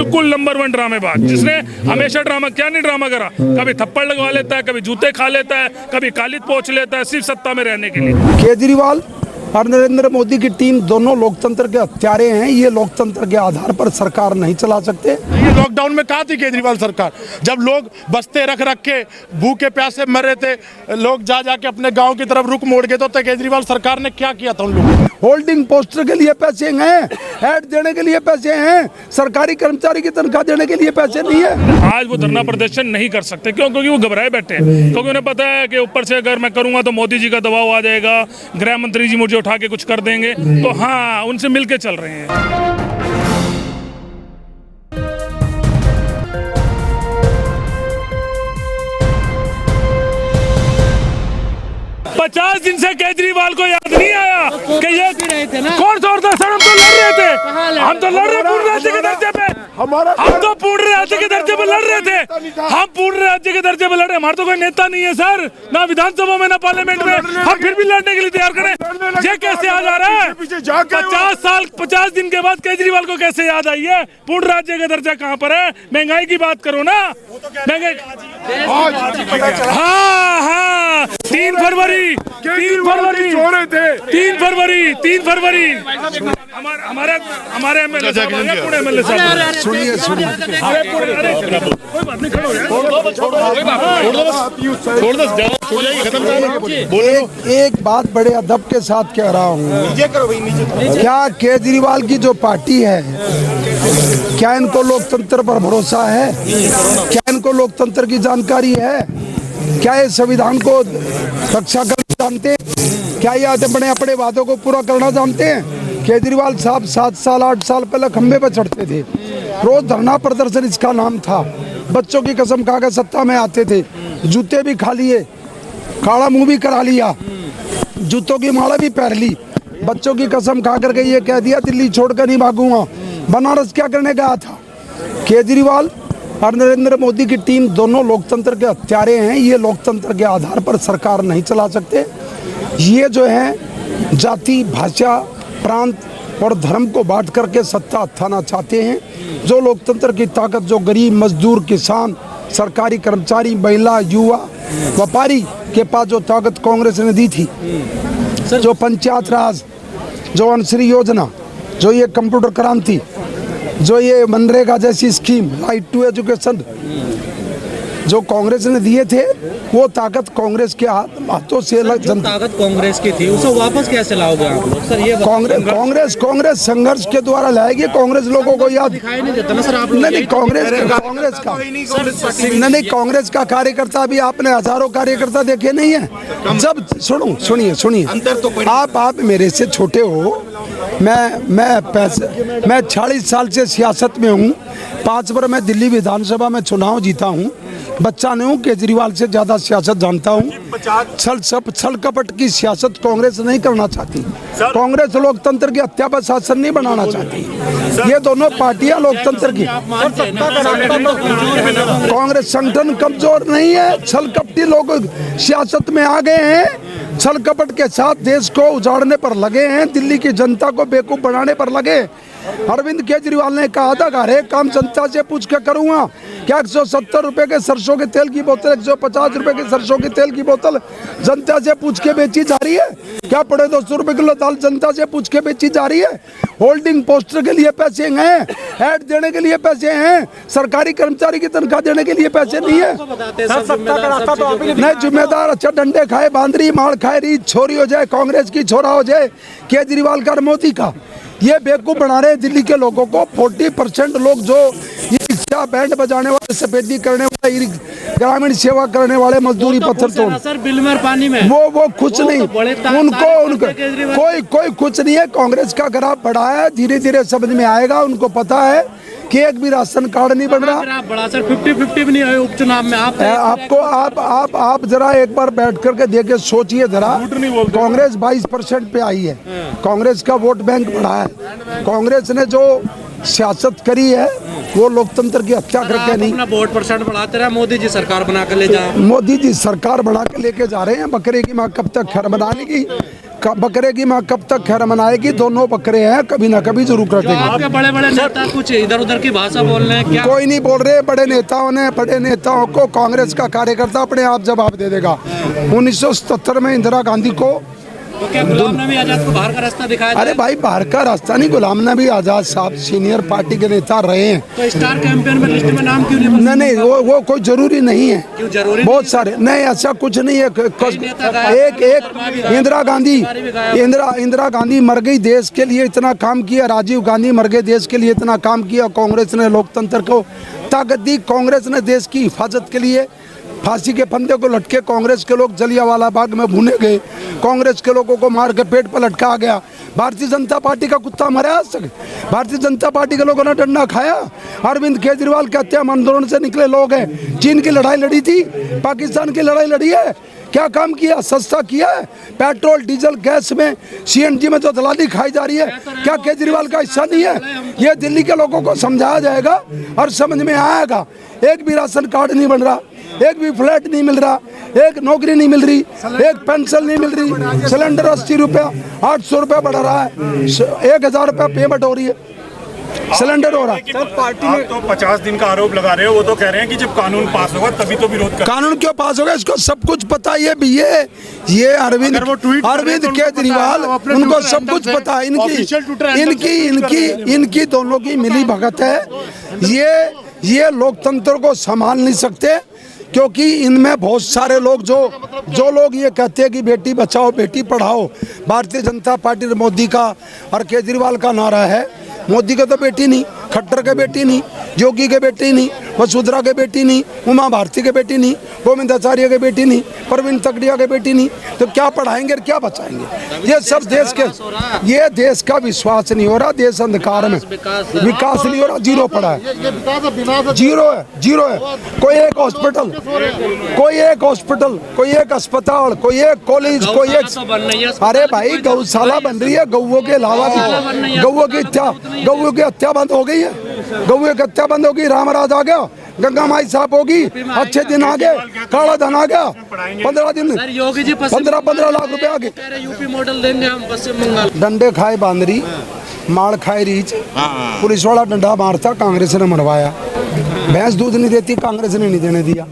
बिल्कुल नंबर 1 ड्रामेबाज, जिसने हमेशा ड्रामा, क्या नहीं ड्रामा करा, कभी थप्पड़ लगवा लेता है, कभी जूते खा लेता है, कभी कालिद पोंछ लेता है, सिर्फ सत्ता में रहने के लिए। केजरीवाल और नरेंद्र मोदी की टीम दोनों लोकतंत्र के हत्यारे हैं। ये लोकतंत्र के आधार पर सरकार नहीं चला सकते। ये लॉकडाउन में कहाँ थी केजरीवाल सरकार, जब लोग बस्ते रख रख के भूखे प्यासे मर रहे थे, लोग जा जाके अपने गांव की तरफ रुख मोड़ गए, तो केजरीवाल सरकार ने क्या किया था उन लोगों को? होल्डिंग पोस्टर के लिए पैसे हैं, ऐड देने के लिए पैसे हैं, सरकारी कर्मचारी की तनख्वाह देने के लिए पैसे नहीं है। आज वो धरना प्रदर्शन नहीं कर सकते, क्यों? क्योंकि वो घबराए बैठे हैं, क्योंकि उन्हें पता है कि ऊपर से अगर मैं करूंगा तो मोदी जी का दबाव आ जाएगा, गृह मंत्री जी मुझे उठा के कुछ कर देंगे। तो हाँ, उनसे मिलके चल रहे हैं। 50 दिन से केजरीवाल को याद नहीं आया कि ये कौन सा और था सर? हम तो लड़ रहे थे, हम तो लड़ रहे पूर्ण राज्य के दर्जे पे, हम तो पूर्ण राज्य के दर्जे पे लड़ रहे थे, हम पूर्ण राज्य के दर्जे पे लड़ रहे। हमारा तो कोई नेता नहीं है सर, ना विधानसभा में ना पार्लियामेंट में, हम फिर भी लड़ने के लिए तैयार खड़े। ये कैसे याद आ रहा है? 50 दिन के बाद केजरीवाल को कैसे याद आई है? पूर्ण राज्य का दर्जा कहाँ पर है? महंगाई की बात करो ना, महंगाई। हाँ, 3 फरवरी हमारे एमएलए साहब, सुनिए एक बात बड़े अदब के साथ कह रहा हूँ, क्या केजरीवाल की जो पार्टी है, क्या इनको लोकतंत्र पर भरोसा है? क्या इनको लोकतंत्र की जानकारी है? क्या ये संविधान को रक्षा करना जानते हैं? क्या ये अपने वादों को पूरा करना जानते हैं? केजरीवाल साहब 7 साल 8 साल पहले खंबे पर चढ़ते थे, रोज धरना प्रदर्शन इसका नाम था। बच्चों की कसम खा कर सत्ता में आते थे, जूते भी खा लिए, काला मुंह भी करा लिया, जूतों की माला भी पहन ली, बच्चों की कसम खा करके ये कह दिया दिल्ली छोड़कर नहीं भागूंगा। बनारस क्या करने गया था? केजरीवाल और नरेंद्र मोदी की टीम दोनों लोकतंत्र के हत्यारे हैं। ये लोकतंत्र के आधार पर सरकार नहीं चला सकते। ये जो है जाति, भाषा, प्रांत और धर्म को बांट करके सत्ता हथाना चाहते हैं। जो लोकतंत्र की ताकत, जो गरीब, मजदूर, किसान, सरकारी कर्मचारी, महिला, युवा, व्यापारी के पास जो ताकत कांग्रेस ने दी थी, जो पंचायत राज, जो अनश्री योजना, जो ये कंप्यूटर क्रांति, जो ये मनरेगा जैसी स्कीम, राइट टू एजुकेशन, जो कांग्रेस ने दिए थे, वो ताकत कांग्रेस के हाथों से ताकत कांग्रेस की थी, उसे वापस कैसे लाओगे आप लोग सर? ये कांग्रेस संघर्ष के द्वारा लाएगी। कांग्रेस लोगों को याद दिखाई नहीं देता ना सर आप? नहीं, कांग्रेस का कार्यकर्ता भी आपने हजारों कार्यकर्ता देखे नहीं है। जब सुनिए, आप मेरे से छोटे हो, मैं 40 साल से सियासत में हूँ, 5 बार मैं दिल्ली विधानसभा में चुनाव जीता हूँ। बच्चा नहीं हूँ, केजरीवाल से ज्यादा सियासत जानता हूँ। छल कपट की सियासत कांग्रेस नहीं करना चाहती। कांग्रेस लोकतंत्र की हत्या पर शासन नहीं बनाना चाहती। ये दोनों पार्टियां लोकतंत्र की, कांग्रेस संगठन कमजोर नहीं है। छल कपटी लोग सियासत में आ गए हैं, छल कपट के साथ देश को उजाड़ने पर लगे हैं, दिल्ली की जनता को बेवकूफ बनाने पर लगे। अरविंद केजरीवाल ने कहा था, हर एक काम जनता से पूछ के करूंगा। क्या 170 रुपए के सरसों के तेल की बोतल, 150 रुपए के सरसों के तेल की बोतल जनता से पूछ के बेची जा रही है? क्या 250 रुपए किलो दाल जनता से पूछ के बेची जा रही है? होल्डिंग पोस्टर के लिए पैसे हैं, ऐड देने के लिए पैसे हैं, सरकारी कर्मचारी की तनख्वाह देने के लिए पैसे नहीं है। नहीं जिम्मेदार, अच्छा डंडे खाए, बांदरी मार खाए, रीत छोरी हो जाए, कांग्रेस की छोरा हो जाए, केजरीवाल का, मोदी का, ये बेवकूफ बना रहे हैं दिल्ली के लोगों को। 40% लोग जो ये रिक्शा, बैंड बजाने वाले, सफेदी करने वाले, ग्रामीण सेवा करने वाले, मजदूरी पत्थर तोड़, सर बिल में पानी में वो कुछ नहीं, उनको कोई कुछ नहीं है। कांग्रेस का ग्राफ बढ़ा है, धीरे धीरे समझ में आएगा। उनको पता है कि एक भी राशन कार्ड नहीं बन रहा। बड़ा सर 50-50 भी नहीं है उपचुनाव में। आप जरा एक बार बैठ करके देखे, सोचिए जरा। कांग्रेस 22% पे आई है, कांग्रेस का वोट बैंक बढ़ा है। कांग्रेस ने जो सियासत करी है वो लोकतंत्र की हत्या करके नहीं। अपना वोट % बढ़ाते रहे, मोदी जी सरकार बना कर ले जाओ। मोदी जी सरकार बना के लेके जा रहे हैं। बकरे की माँ कब तक खैर बना लेगी? बकरे की माँ कब तक खैर मनाएगी। दोनों बकरे हैं, कभी ना कभी जरूर कर देंगे। आपके बड़े बड़े नेता कुछ इधर उधर की भाषा बोल रहे हैं क्या? कोई नहीं बोल रहे। बड़े नेताओं को कांग्रेस का कार्यकर्ता अपने आप जवाब दे देगा। 1977 में इंदिरा गांधी को तो क्या गुलाम नबी आजाद को बाहर का रास्ता दिखाया? अरे भाई बाहर का रास्ता नहीं, गुलाम नबी आजाद साहब सीनियर पार्टी के नेता रहे हैं। तो स्टार कैंपेन में लिस्ट में नाम क्यों नहीं? नहीं, वो कोई जरूरी नहीं है। क्यों जरूरी? बहुत सारे नहीं, ऐसा कुछ नहीं है। एक इंदिरा गांधी मर गई, देश के लिए इतना काम किया। राजीव गांधी मर गए, देश के लिए इतना काम किया। कांग्रेस ने लोकतंत्र को ताकत दी। कांग्रेस ने देश की हिफाजत के लिए फांसी के फंदे को लटके कांग्रेस के लोग जलियांवाला बाग में भुने गए। कांग्रेस के लोगों को मार के पेट पर लटका गया। भारतीय जनता पार्टी का कुत्ता मरा आज तक? भारतीय जनता पार्टी के लोगों ने डंडा खाया। अरविंद केजरीवाल के हत्या आंदोलन से निकले लोग हैं। चीन की लड़ाई लड़ी थी, पाकिस्तान की लड़ाई लड़ी है। क्या काम किया? सस्ता किया है। पेट्रोल डीजल गैस में CNG में जो दलाली खाई जा रही है, क्या केजरीवाल का हिस्सा नहीं है? ये दिल्ली के लोगों को समझाया जाएगा और समझ में आएगा। एक भी राशन कार्ड नहीं बन रहा, एक भी फ्लैट नहीं मिल रहा, एक नौकरी नहीं मिल रही, एक पेंशन नहीं मिल रही। सिलेंडर 80 रुपया 800 रुपया बढ़ रहा है, 1000 रुपया पेमेंट हो रही है, सिलेंडर हो रहा है। सर पार्टी में तो 50 दिन का आरोप लगा रहे हो। वो तो कह रहे हैं कि जब कानून पास होगा तभी तो विरोध कर। कानून क्यों पास होगा? इसको सब कुछ पता है। ये अरविंद केजरीवाल, उनको सब कुछ पता है। इनकी दोनों की मिली भगत है। ये लोकतंत्र को संभाल नहीं सकते, क्योंकि इनमें बहुत सारे लोग जो लोग ये कहते हैं कि बेटी बचाओ बेटी पढ़ाओ, भारतीय जनता पार्टी मोदी का और केजरीवाल का नारा है। मोदी का तो बेटी नहीं, खट्टर के बेटी नहीं, योगी के बेटी नहीं, वसुंधरा के बेटी नहीं, उमा भारती के बेटी नहीं, गोविंदाचार्य के बेटी नहीं, प्रवीण तगड़िया के बेटी नहीं। तो क्या पढ़ाएंगे और क्या बचाएंगे? ये सब देश का विश्वास नहीं हो रहा। देश अंधकार में, विकास नहीं हो रहा। जीरो पड़ा है, जीरो है। कोई एक हॉस्पिटल, कोई एक अस्पताल, कोई एक कॉलेज, कोई एक। अरे भाई गौशाला बन रही है। गौओं के अलावा भी गौओं की हत्या बंद हो गई है। गौओं की हत्या बंद होगी। रामराज आ गया, गंगा माई साफ होगी, अच्छे दिन आ गए, काला धन आ गया। 15 दिन में योगी जी 15 लाख रुपए आ गए। यूपी मॉडल देंगे हम पश्चिम बंगाल। डंडे खाए बांदरी, मार खाए रीच। पुलिस वाला डंडा मारता, कांग्रेस ने मरवाया। भैंस दूध नहीं देती, कांग्रेस ने नहीं देने दिया।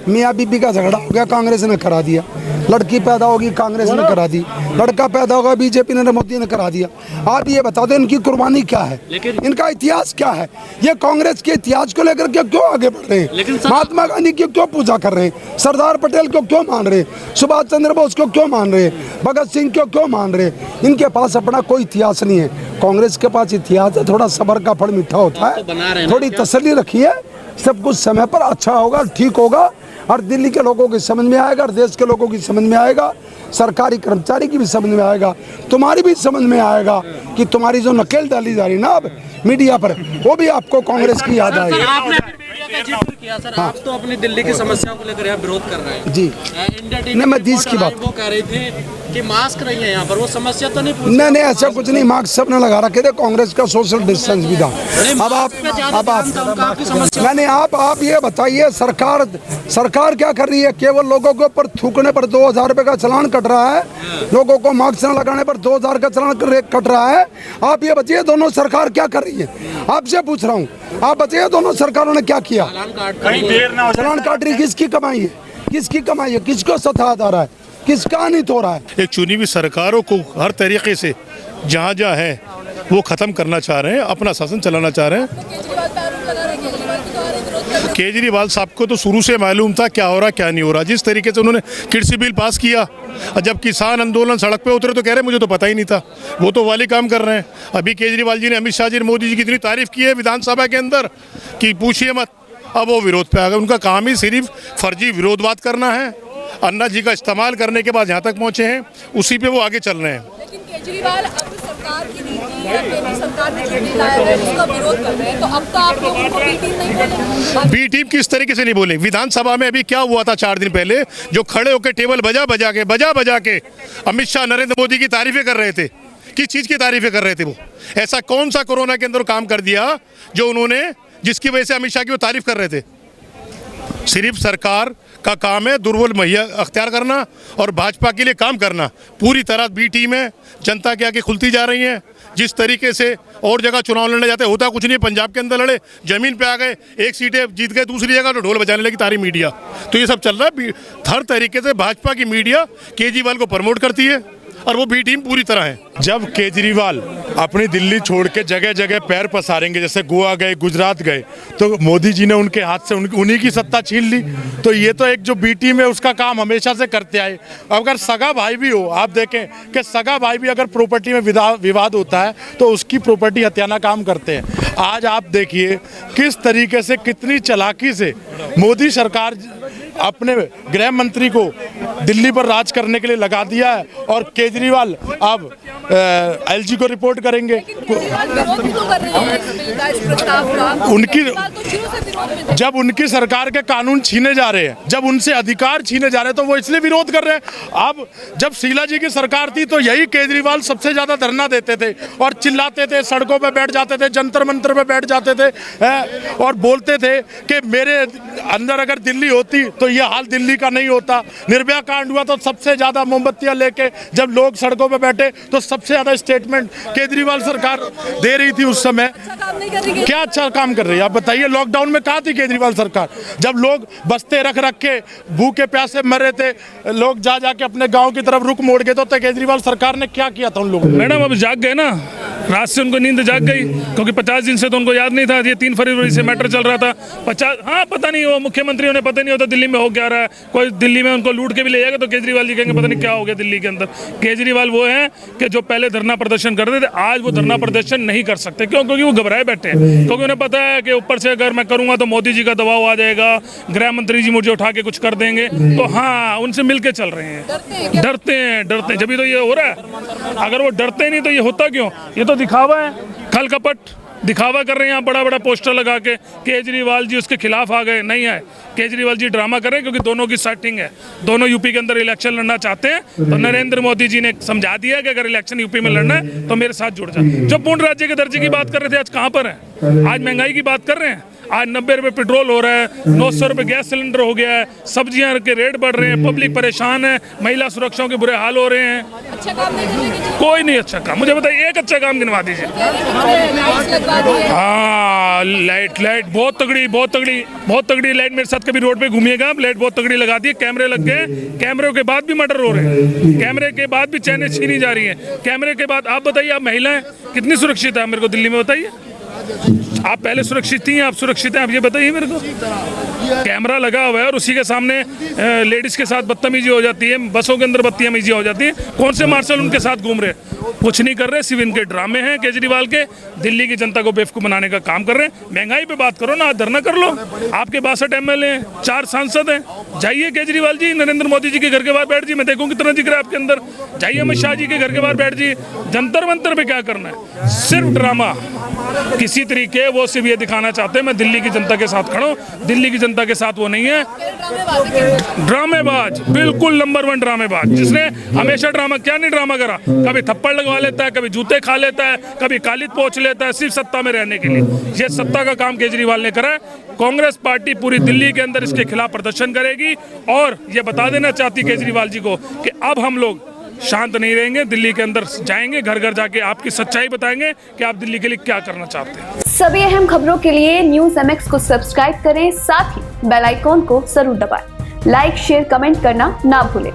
मियाँ बीबी का झगड़ा हो गया, कांग्रेस ने करा दिया। लड़की पैदा होगी, कांग्रेस ने करा दी। लड़का पैदा होगा, बीजेपी ने, मोदी ने करा दिया। आप ये बता दो इनकी कुर्बानी क्या है, इनका इतिहास क्या है? ये कांग्रेस के इतिहास को लेकर के क्यों आगे बढ़ रहे हैं? महात्मा गांधी की क्यों पूजा कर रहे हैं? सरदार पटेल को क्यों मान रहे हैं? सुभाष चंद्र बोस को क्यों मान रहे हैं? भगत सिंह को क्यों मान रहे हैं? इनके पास अपना कोई इतिहास नहीं है। कांग्रेस के पास इतिहास है। थोड़ा सब्र का फल मीठा होता है। थोड़ी तसल्ली रखिए, सब कुछ समय पर अच्छा होगा, ठीक होगा। और दिल्ली के लोगों की समझ में आएगा, और देश के लोगों की समझ में आएगा, सरकारी कर्मचारी की भी समझ में आएगा, तुम्हारी भी समझ में आएगा कि तुम्हारी जो नकेल डाली जा रही ना अब मीडिया पर, वो भी आपको कांग्रेस की याद आएगी। आपने मीडिया का जिक्र किया सर। आप तो अपनी दिल्ली की समस्याओं को लेकर यहाँ विरोध कर रहे हैं जी। इंडिया टीवी नहीं, मैं देश की बात, वो कह रही थी कि मास्क नहीं है यहाँ पर, वो समस्या तो नहीं। नहीं ऐसा कुछ नहीं। मास्क सबने लगा रखे थे। कांग्रेस का सोशल डिस्टेंस भी था। अब आप ये बताइए, सरकार क्या कर रही है? केवल लोगों के ऊपर थूकने पर 2000 रुपए का चालान कट रहा है, लोगों को मास्क न लगाने पर 2000 का चालान कट रहा है। आप ये बताइए दोनों सरकार क्या कर रही है? आपसे पूछ रहा हूँ, आप बताइए दोनों सरकारों ने क्या किया? चालान काट रही, किसकी कमाई है? किसकी कमाई है? किसको सताया जा रहा है? किसका अनित हो रहा है? एक चुनी हुई सरकारों को हर तरीके से जहाँ जहाँ है वो ख़त्म करना चाह रहे हैं, अपना शासन चलाना चाह रहे हैं। केजरीवाल साहब को तो शुरू से मालूम था क्या हो रहा क्या नहीं हो रहा। जिस तरीके से उन्होंने कृषि बिल पास किया, और जब किसान आंदोलन सड़क पे उतरे तो कह रहे मुझे तो पता ही नहीं था। वो तो वाली काम कर रहे हैं। अभी केजरीवाल जी ने अमित शाह जी ने मोदी जी की इतनी तारीफ की है विधानसभा के अंदर कि पूछिए मत। अब वो विरोध पे आ गए। उनका काम ही सिर्फ फर्जी विरोधवाद करना है। अन्ना जी का इस्तेमाल करने के बाद यहाँ तक पहुँचे हैं, उसी पे वो आगे चल रहे हैं। लेकिन केजरीवाल अब सरकार की नीति या केंद्र सरकार ने जो नीति लाया है उसका विरोध कर रहे हैं, तो अब तो आप लोग उनको बी टीम नहीं बोलेंगे? बी टीम किस तरीके से नहीं बोले? विधानसभा में अभी क्या हुआ था 4 दिन पहले, जो खड़े होकर टेबल बजा बजा के अमित शाह नरेंद्र मोदी की तारीफें कर रहे थे। किस चीज़ की तारीफें कर रहे थे वो? ऐसा कौन सा कोरोना के अंदर काम कर दिया जो उन्होंने, जिसकी वजह से अमित शाह की वो तारीफ कर रहे थे? सिर्फ सरकार का काम है दुर्बल मुहैया अख्तियार करना और भाजपा के लिए काम करना। पूरी तरह बी टीम है, जनता के आगे खुलती जा रही है। जिस तरीके से और जगह चुनाव लड़ने जाते होता कुछ नहीं, पंजाब के अंदर लड़े, जमीन पे आ गए, एक सीटें जीत गए, दूसरी जगह तो ढोल बजाने लगी तारी मीडिया। तो ये सब चल रहा है। हर तरीके से भाजपा की मीडिया केजरीवाल को प्रमोट करती है और वो बी टीम पूरी तरह है। जब केजरीवाल अपनी दिल्ली छोड़ के जगह जगह पैर पसारेंगे, जैसे गोवा गए, गुजरात गए, तो मोदी जी ने उनके हाथ से उन्हीं की सत्ता छीन ली। तो ये तो एक जो बी टीम है उसका काम हमेशा से करते आए। अगर सगा भाई भी हो, आप देखें कि सगा भाई भी अगर प्रॉपर्टी में विवाद होता है तो उसकी प्रॉपर्टी हत्याना काम करते हैं। आज आप देखिए किस तरीके से, कितनी चालाकी से मोदी सरकार अपने गृह मंत्री को दिल्ली पर राज करने के लिए लगा दिया है और केजरीवाल अब एलजी को रिपोर्ट करेंगे। जब उनकी सरकार के कानून छीने जा रहे हैं, जब उनसे अधिकार छीने जा रहे हैं, तो वो इसलिए विरोध कर रहे हैं। अब जब शीला जी की सरकार थी तो यही केजरीवाल सबसे ज्यादा धरना देते थे और चिल्लाते थे, सड़कों पर बैठ जाते थे, जंतर मंतर पे बैठ जाते थे और बोलते थे कि मेरे अंदर अगर दिल्ली होती तो ये हाल दिल्ली का नहीं होता। निर्भया कांड हुआ तो सबसे ज्यादा मोमबत्तियां लेके जब लोग सड़कों पे बैठे तो सबसे ज्यादा स्टेटमेंट केजरीवाल सरकार दे रही थी उस समय। क्या अच्छा काम कर रही है आप बताइए? लॉकडाउन में कहाँ थी केजरीवाल सरकार? जब लोग बस्ते रख रख के भूखे प्यासे मर रहे थे, लोग जा जाके अपने गाँव की तरफ रुख मोड़ गए, तो केजरीवाल सरकार ने क्या किया था उन लोगों? मैडम अब जाग गए ना, रात से उनको नींद जाग गई, क्योंकि 50 दिन से तो उनको याद नहीं था। ये 3 फरवरी से मैटर चल रहा था। 50 हाँ पता नहीं, वो मुख्यमंत्रियों ने पता नहीं होता दिल्ली में हो क्या रहा है। कोई दिल्ली में उनको लूट के भी ले जाएगा तो केजरीवाल जी कहेंगे पता नहीं क्या हो गया दिल्ली के अंदर। केजरीवाल वो हैं कि जो पहले धरना प्रदर्शन करते थे, आज वो धरना प्रदर्शन नहीं कर सकते। क्यों? क्योंकि वो घबराए बैठे हैं, क्योंकि उन्हें पता है कि ऊपर से अगर मैं करूंगा तो मोदी जी का दबाव आ जाएगा, गृह मंत्री जी मुझे उठा के कुछ कर देंगे। तो हाँ, उनसे मिल के चल रहे हैं। डरते हैं जब तो ये हो रहा है। अगर वो डरते नहीं तो ये होता क्यों? ये तो दिखावा है, खल कपट दिखावा कर रहे हैं। यहाँ बड़ा बड़ा पोस्टर लगा के केजरीवाल जी उसके खिलाफ आ गए, नहीं आए। केजरीवाल जी ड्रामा कर रहे हैं क्योंकि दोनों की सेटिंग है। दोनों यूपी के अंदर इलेक्शन लड़ना चाहते हैं, तो नरेंद्र मोदी जी ने समझा दिया कि अगर इलेक्शन यूपी में लड़ना है तो मेरे साथ जुड़ जा। जो पूर्ण राज्य के दर्जे की बात कर रहे थे आज कहाँ पर है? आज महंगाई की बात कर रहे हैं। आज 90 रुपये पेट्रोल हो रहा है, 900 रुपये गैस सिलेंडर हो गया है, सब्जियां के रेट बढ़ रहे हैं, पब्लिक परेशान है, महिला सुरक्षा के बुरे हाल हो रहे हैं। अच्छा काम नहीं करेंगे? कोई नहीं अच्छा काम। मुझे बताइए एक अच्छा काम गिनवा दीजिए। हाँ, लाइट बहुत तगड़ी लाइट। मेरे साथ कभी रोड पे घूमिएगा, लाइट बहुत तगड़ी लगा दी है, कैमरे लग गए। कैमरे के बाद भी मर्डर हो रहे हैं, कैमरे के बाद भी चैनें छीनी जा रही है, कैमरे के बाद। आप बताइए, आप महिलाएं कितनी सुरक्षित है मेरे को दिल्ली में बताइए? आप पहले सुरक्षित थी, आप सुरक्षित हैं? आप ये बताइए मेरे को। कैमरा लगा हुआ है और उसी के सामने लेडीज के साथ बदतमीजी हो जाती है, बसों के अंदर बदतमीजी हो जाती है। कौन से मार्शल उनके साथ घूम रहे? कुछ नहीं कर रहे, सिर्फ इनके ड्रामे हैं केजरीवाल के। दिल्ली की जनता को बेवकूफ बनाने का काम कर रहे हैं। महंगाई पे बात करो ना, धरना कर लो। आपके 62 MLA हैं, 4 सांसद हैं। जाइए केजरीवाल जी नरेंद्र मोदी जी के घर के बाहर बैठ जी, मैं देखूँ कितना दिख रहा है आपके अंदर। जाइए अमित शाह जी के घर के बाहर बैठ जी। जंतर मंतर पे क्या करना है? सिर्फ ड्रामा। किसी तरीके वो सिर्फ ये दिखाना चाहते हैं मैं दिल्ली की जनता के साथ खड़ा हूं। दिल्ली की जनता के साथ वो नहीं है। ड्रामेबाज, बिल्कुल नंबर 1 ड्रामेबाज, जिसने हमेशा ड्रामा। क्या नहीं ड्रामा करा? कभी थप्पड़ लगवा लेता है, कभी जूते खा लेता है, कभी कालिद पोंछ लेता है, सिर्फ सत्ता में रहने के लिए। ये सत्ता का काम केजरीवाल ने करा है। कांग्रेस पार्टी पूरी दिल्ली के अंदर इसके खिलाफ प्रदर्शन करेगी और ये बता देना चाहती केजरीवाल जी को कि अब हम लोग शांत नहीं रहेंगे। दिल्ली के अंदर जाएंगे, घर घर जाके आपकी सच्चाई बताएंगे कि आप दिल्ली के लिए क्या करना चाहते हैं। सभी अहम खबरों के लिए न्यूज़ MX को सब्सक्राइब करें, साथ ही बेल आइकॉन को जरूर दबाएं। लाइक, शेयर, कमेंट करना ना भूलें।